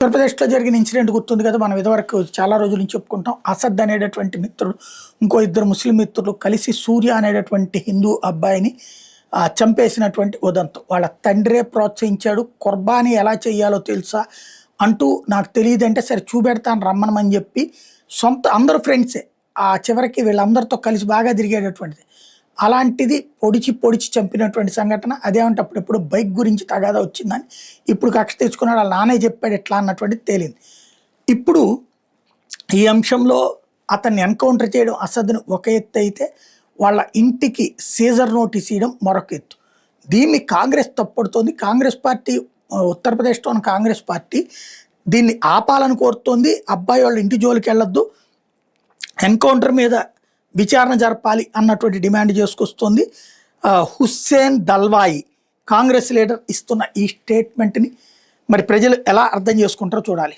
ఉత్తరప్రదేశ్లో జరిగిన ఇన్సిడెంట్ గుర్తుంది కదా, మనం ఇదివరకు చాలా రోజుల నుంచి చెప్పుకుంటాం. అసద్ అనేటటువంటి మిత్రుడు ఇంకో ఇద్దరు ముస్లిం మిత్రులు కలిసి సూర్య అనేటటువంటి హిందూ అబ్బాయిని చంపేసినటువంటి ఉదంతం. వాళ్ళ తండ్రే ప్రోత్సహించాడు. కుర్బానీ ఎలా చేయాలో తెలుసా అంటూ నాకు తెలియదంటే సరే చూపెడతాను రమ్మనమని చెప్పి సొంత అందరూ ఫ్రెండ్సే చివరికి వీళ్ళందరితో కలిసి బాగా తిరిగేటటువంటిది. అలాంటిది పొడిచి చంపినటువంటి సంఘటన. అదేమంటే అప్పుడెప్పుడు బైక్ గురించి తగాదా వచ్చిందని ఇప్పుడు కక్ష తెచ్చుకున్నాడు. వాళ్ళ నానే చెప్పాడు ఎట్లా అన్నటువంటిది తేలింది. ఇప్పుడు ఈ అంశంలో అతన్ని ఎన్కౌంటర్ చేయడం అసద్ని ఒక ఎత్తు అయితే, వాళ్ళ ఇంటికి సీజర్ నోటీస్ ఇవ్వడం మరొక ఎత్తు. దీన్ని కాంగ్రెస్ తప్పుడుతోంది. కాంగ్రెస్ పార్టీ, ఉత్తరప్రదేశ్లో ఉన్న కాంగ్రెస్ పార్టీ దీన్ని ఆపాలని కోరుతోంది. అబ్బాయి వాళ్ళ ఇంటి జోలికి వెళ్ళొద్దు, ఎన్కౌంటర్ మీద విచారణ జరపాలి అన్నటువంటి డిమాండ్ చేసుకొస్తుంది. హుస్సేన్ దల్వాయి కాంగ్రెస్ లీడర్ ఇస్తున్న ఈ స్టేట్మెంట్ని మరి ప్రజలు ఎలా అర్థం చేసుకుంటారో చూడాలి.